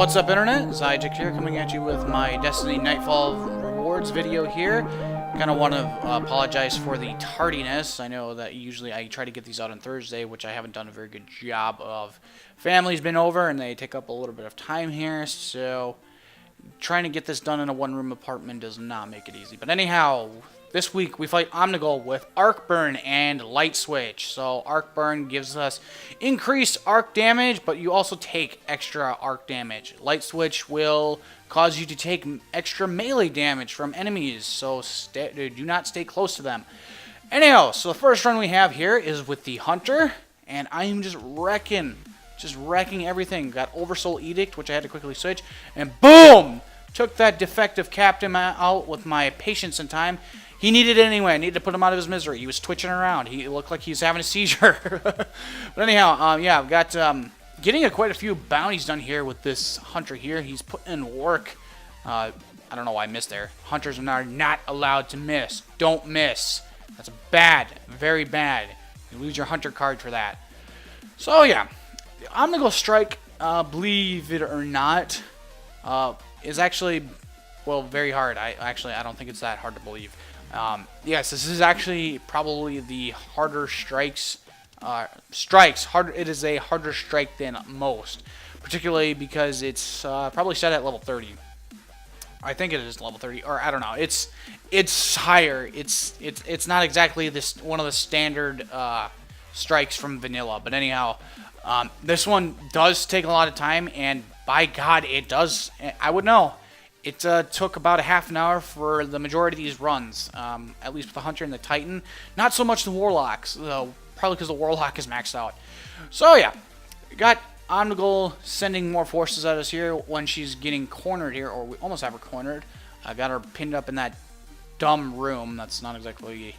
What's up, Internet? Xiagax here, coming at you with my Destiny Nightfall rewards video here. Kind of want to apologize for the tardiness. I know that usually I try to get these out on Thursday, which I haven't done a very good job of. Family's been over, and they take up a little bit of time here, so trying to get this done in a one-room apartment does not make it easy. But anyhow, this week we fight Omnigul with Arc Burn and Lightswitch. So Arc Burn gives us increased arc damage, but you also take extra arc damage. Lightswitch will cause you to take extra melee damage from enemies, so do not stay close to them. Anyhow, so the first run we have here is with the Hunter, and I am just wrecking everything. Got Oversoul Edict, which I had to quickly switch, and boom! Took that defective captain out with my patience and time. He needed it anyway. I needed to put him out of his misery. He was twitching around. He looked like he was having a seizure. But anyhow, yeah, I've got getting quite a few bounties done here with this Hunter here. He's putting in work. I don't know why I missed there. Hunters are not allowed to miss. Don't miss. That's bad. Very bad. You lose your Hunter card for that. So, yeah. I'm going to go strike, believe it or not, is actually, well, very hard. I don't think it's that hard to believe. Yes, this is actually probably the harder strikes. It is a harder strike than most, particularly because it's probably set at level 30. I think it is level 30, or I don't know. It's higher. It's not exactly one of the standard strikes from vanilla, but anyhow, this one does take a lot of time, and by God, it does. I would know. It took about a half an hour for the majority of these runs, at least with the Hunter and the Titan. Not so much the Warlocks, though, probably because the Warlock is maxed out. So yeah, got Omnigul sending more forces at us here when she's getting cornered here, or we almost have her cornered. I got her pinned up in that dumb room that's not exactly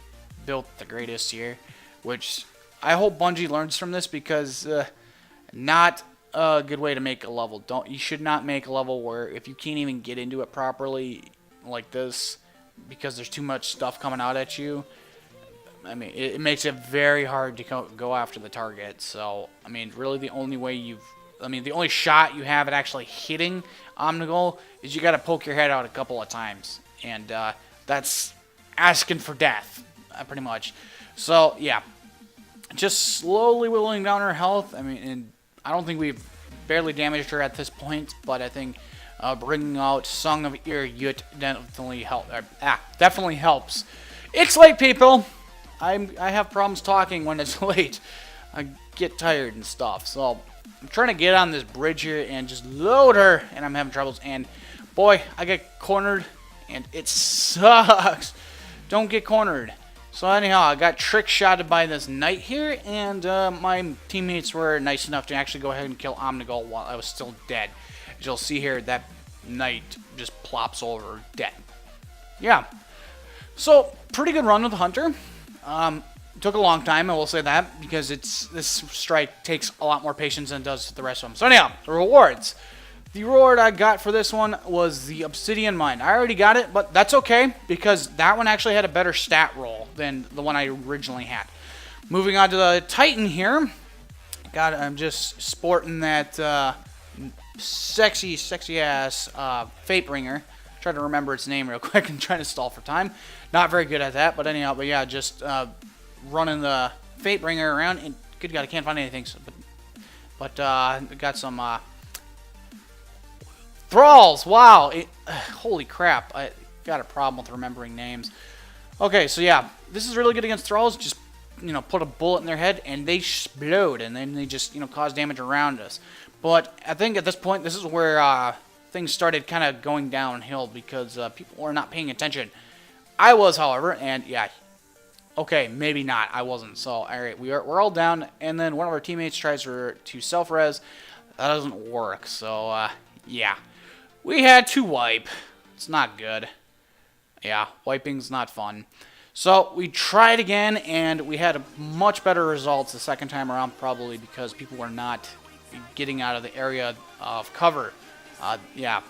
built the greatest here, which I hope Bungie learns from this, because not a good way to make a level. You should not make a level where if you can't even get into it properly like this because there's too much stuff coming out at you. I mean, it makes it very hard to go after the target. So, I mean, really the only way the only shot you have at actually hitting Omnigul is you got to poke your head out a couple of times, and that's asking for death, pretty much. So, yeah, just slowly whittling down her health. I mean, and I don't think we've barely damaged her at this point, but I think bringing out Song of Yut definitely helps. It's late, people. I have problems talking when it's late. I get tired and stuff, so I'm trying to get on this bridge here and just load her, and I'm having troubles. And boy, I get cornered, and it sucks. Don't get cornered. So anyhow, I got trick-shotted by this knight here, and my teammates were nice enough to actually go ahead and kill Omnigul while I was still dead. As you'll see here, that knight just plops over dead. Yeah. So, pretty good run with the Hunter. Took a long time, I will say that, because this strike takes a lot more patience than it does the rest of them. So anyhow, the rewards. The reward I got for this one was the Obsidian Mine. I already got it, but that's okay, because that one actually had a better stat roll than the one I originally had. Moving on to the Titan here. I'm just sporting that sexy ass Fatebringer. Try to remember its name real quick and trying to stall for time. Not very good at that, but anyhow, yeah, just running the Fatebringer around, and good God, I can't find anything. So, but got some Thralls. Wow, holy crap! I got a problem with remembering names. Okay, so yeah, this is really good against Thralls. Just put a bullet in their head and they explode, and then they just cause damage around us. But I think at this point, this is where things started kind of going downhill, because people were not paying attention. I was, however, and yeah, okay, maybe not. I wasn't. So all right, we're all down, and then one of our teammates tries to self-res. That doesn't work. So yeah, we had to wipe. It's not good. Yeah, wiping's not fun. So we tried again, and we had much better results the second time around, probably because people were not getting out of the area of cover. Yeah,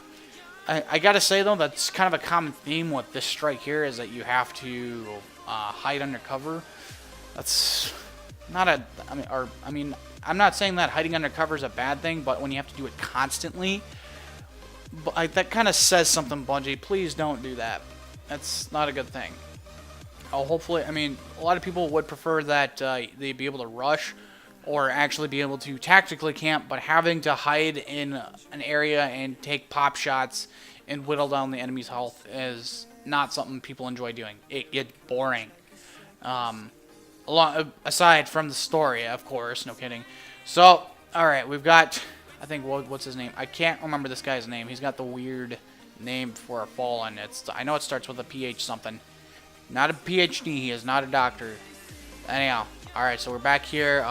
I gotta say though, that's kind of a common theme with this strike here, is that you have to hide under cover. That's not a, I mean, I'm not saying that hiding under cover is a bad thing, but when you have to do it constantly, that kind of says something, Bungie. Please don't do that. That's not a good thing. Oh, hopefully, I mean, a lot of people would prefer that they be able to rush or actually be able to tactically camp, but having to hide in an area and take pop shots and whittle down the enemy's health is not something people enjoy doing. It gets boring. Aside from the story, of course, no kidding. So, alright, we've got, I think, what's his name? I can't remember this guy's name. He's got the weird name for a fallen. I know it starts with a PH something. Not a PhD, he is not a doctor. Anyhow, alright, so we're back here,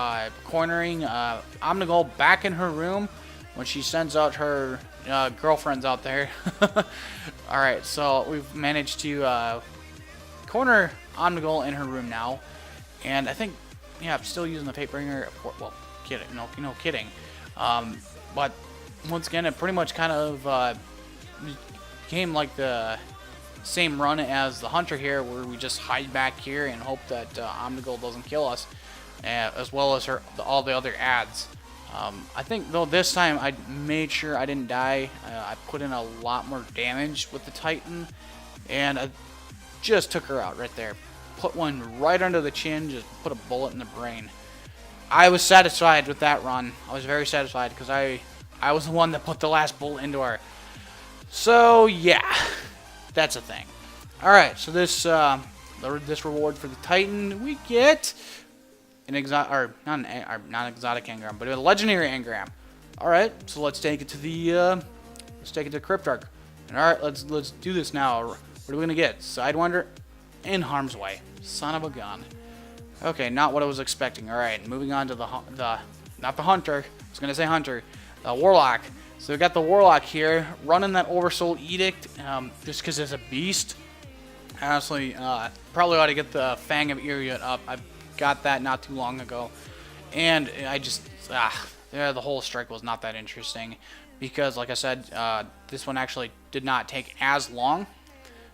cornering Omnigul back in her room when she sends out her girlfriends out there. Alright, so we've managed to corner Omnigul in her room now. And I think, yeah, I'm still using the Fatebringer. Well, kidding, no kidding. But once again, it pretty much kind of became like the same run as the Hunter here, where we just hide back here and hope that Omnigul doesn't kill us, as well as all the other ads. I think, though, this time I made sure I didn't die. I put in a lot more damage with the Titan, and I just took her out right there. Put one right under the chin, just put a bullet in the brain. I was satisfied with that run. I was very satisfied because I was the one that put the last bullet into her. So, yeah. That's a thing. Alright, so this reward for the Titan, we get an exotic, or not an exotic engram, but a legendary engram. Alright, so let's take it to the Cryptarch. And alright, let's do this now. What are we gonna get? Sidewinder in harm's way. Son of a gun. Okay, not what I was expecting. Alright, moving on to not the Hunter. I was gonna say Hunter. The Warlock. So we got the Warlock here, running that Oversoul Edict, just because it's a beast. Honestly, probably ought to get the Fang of Iriot up. I got that not too long ago. And I just, the whole strike was not that interesting. Because, like I said, this one actually did not take as long.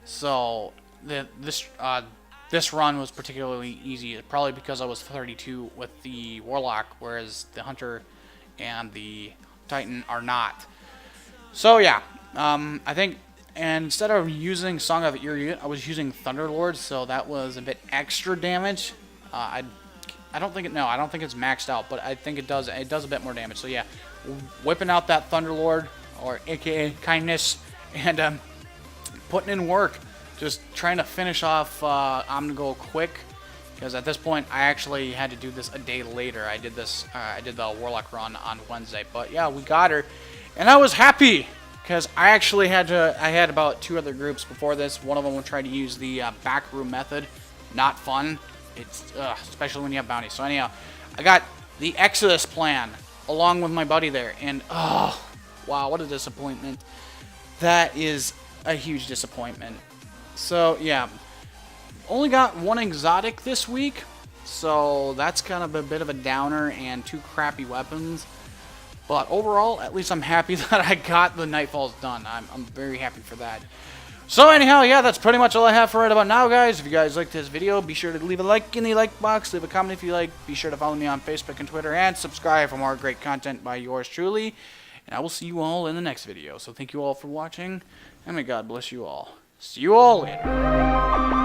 So, this run was particularly easy. Probably because I was 32 with the Warlock, whereas the Hunter and the Titan are not. So yeah, I think, and instead of using Song of Iriot, I was using Thunderlord, so that was a bit extra damage. I don't think it's maxed out, but I think it does a bit more damage. So yeah, whipping out that Thunderlord, or aka Kindness, and putting in work, just trying to finish off Omnigul quick. Because at this point, I actually had to do this a day later. I did the Warlock run on Wednesday. But yeah, we got her. And I was happy. Because I actually had about 2 other groups before this. One of them would try to use the backroom method. Not fun. It's, especially when you have bounties. So anyhow, I got the Exodus plan along with my buddy there. And, oh, wow, what a disappointment. That is a huge disappointment. So, yeah. Only got 1 exotic this week, so that's kind of a bit of a downer and 2 crappy weapons. But overall, at least I'm happy that I got the Nightfalls done. I'm very happy for that. So anyhow, yeah, that's pretty much all I have for right about now, guys. If you guys liked this video, be sure to leave a like in the like box, leave a comment if you like, be sure to follow me on Facebook and Twitter, and subscribe for more great content by yours truly. And I will see you all in the next video. So thank you all for watching, and may God bless you all. See you all later.